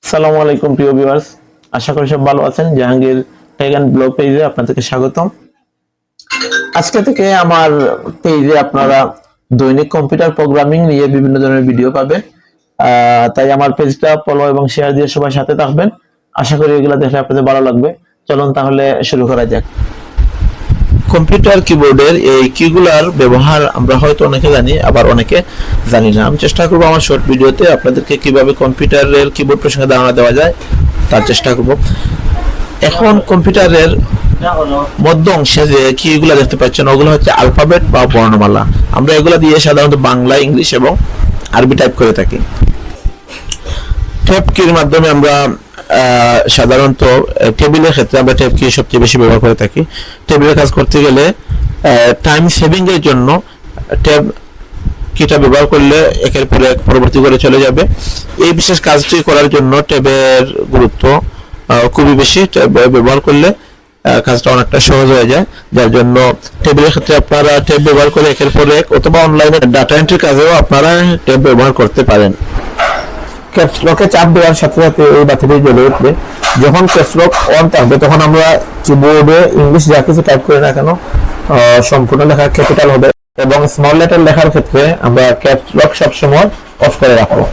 আসসালামু আলাইকুম প্রিয় ভিউয়ার্স, আশা করি সব ভালো আছেন। জাহাঙ্গীর টেক এন্ড ব্লগ পেজে আপনাদেরকে স্বাগতম। আজকে থেকে আমার পেজে আপনারা দৈনিক কম্পিউটার প্রোগ্রামিং নিয়ে বিভিন্ন ধরনের ভিডিও পাবেন। তাই আমার পেজটা ফলো এবং শেয়ার দিয়ে সবাই সাথে থাকবেন। আশা করি এগুলো দেখে আপনাদের ভালো লাগবে। চলুন তাহলে শুরু করা যাক। কম্পিউটার কিবোর্ডের এই কিগুলার ব্যবহার আমরা হয়তো অনেকে জানি, আবার অনেকে জানি না। আমি চেষ্টা করব আমার শর্ট ভিডিওতে আপনাদেরকে কিভাবে কম্পিউটারের কিবোর্ড প্রসঙ্গে ধারণা দেওয়া যায় তার চেষ্টা করব। এখন কম্পিউটারের মধ্য অংশে যে কিগুলা দেখতে পাচ্ছেন ওগুলো হচ্ছে অ্যালফাবেট বা বর্ণমালা। আমরা এগুলা দিয়ে সাধারণত বাংলা, ইংলিশ এবং আরবি টাইপ করে থাকি। ট্যাব কির মাধ্যমে আমরা সাধারণত টেবিলের ক্ষেত্রে আমরা ট্যাব কি সবচেয়ে বেশি ব্যবহার করে থাকি। টেবিলের কাজ করতে গেলে টাইম সেভিং এর জন্য ট্যাব কিটা ব্যবহার করলে একের পর এক পরবর্তী করে চলে যাবে। এই বিশেষ কাজটি করার জন্য ট্যাবের গুরুত্ব খুবই বেশি। ট্যাব ব্যবহার করলে কাজটা অনেকটা সহজ হয়ে যায়, যার জন্য টেবিলের ক্ষেত্রে আপনারা ট্যাব ব্যবহার করে একের পর এক অথবা অনলাইনে ডাটা এন্ট্রি কাজেও আপনারা ট্যাব ব্যবহার করতে পারেন। ক্যাপস লকে চাপ দেওয়ার সাথে সাথে এই বাতিটি জ্বলে উঠবে। যখন ক্যাপস লক অন থাকবে তখন আমরা কিবোর্ডে ইংলিশ যা কিছু টাইপ করি না কেন সম্পূর্ণ লেখা ক্যাপিটাল হবে, এবং স্মল লেটার লেখার ক্ষেত্রে আমরা ক্যাপস লক সবসময় অফ করে রাখবো।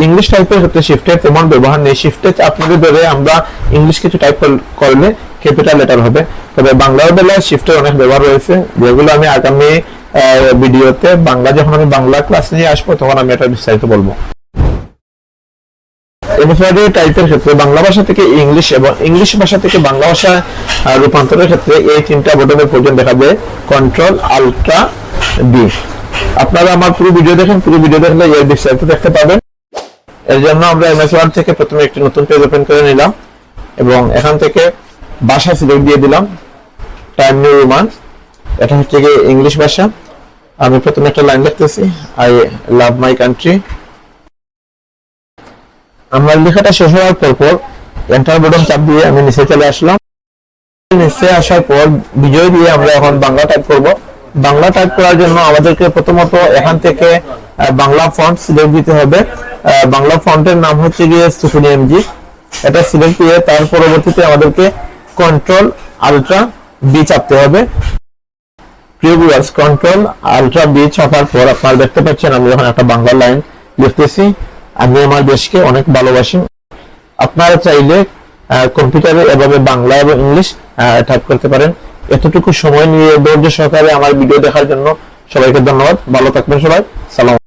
ইংলিশ টাইপের ক্ষেত্রে শিফটের তেমন ব্যবহার নেই। শিফটে চাপ ধরে আমরা ইংলিশ কিছু টাইপ করলে ক্যাপিটাল লেটার হবে। তবে বাংলার বেলায় শিফটের অনেক ব্যবহার রয়েছে, যেগুলো আমি আগামী ভিডিওতে যখন আমি বাংলা ক্লাস নিয়ে আসবো তখন আমি এটা বিস্তারিত বলবো। এমএফআইডি টাইপের ক্ষেত্রে বাংলা ভাষা থেকে ইংলিশ এবং ইংলিশ ভাষা থেকে বাংলা ভাষা রূপান্তরের ক্ষেত্রে এই তিনটা বাটনের প্রয়োজন দেখাবে, কন্ট্রোল, আল্ট্রা, বি। আপনারা আমার পুরো ভিডিও দেখেন, পুরো ভিডিও দেখলে এর বিস্তারিত দেখতে পাবেন। এর জন্য আমরা এমএস ওয়ার্ড থেকে প্রথমে একটি নতুন পেজ ওপেন করে নিলাম এবং এখান থেকে ভাষা সিলেক্ট দিয়ে দিলাম, টাইম নিউ রোমান। এটা হচ্ছে গিয়ে ইংলিশ ভাষা। আমি প্রথমে একটা লাইন লিখতেছি, আই লাভ মাই কান্ট্রি। আমার লেখাটা শেষ হওয়ার পর এন্টার বাটন চাপ দিয়ে আমি নিচে চলে আসলাম। নিচে আসার পর বিজয় দিয়ে আমরা এখন বাংলা টাইপ করব। বাংলা টাইপ করার জন্য আমাদেরকে প্রথমত এখান থেকে বাংলা ফন্ট সিলেক্ট দিতে হবে। বাংলা ফন্টের নাম হচ্ছে গিয়ে সুকুনি এমজি। এটা সিলেক্ট দিয়ে তার পরবর্তীতে আমাদেরকে কন্ট্রোল আল্ট্রা বি চাপতে হবে। প্রিয় ভিউয়ার্স, কন্ট্রোল আল্ট্রা বি চাপার পর আপনারা দেখতে পাচ্ছেন আমি যখন একটা বাংলা লাইন লিখতেছি, আমি আমার দেশকে অনেক ভালোবাসি। আপনারা চাইলে কম্পিউটারে এভাবে বাংলা এবং ইংলিশ টাইপ করতে পারেন। এতটুকু সময় নিয়ে ধৈর্য সহকারে আমার ভিডিও দেখার জন্য সবাইকে ধন্যবাদ। ভালো থাকবেন সবাই। সালাম।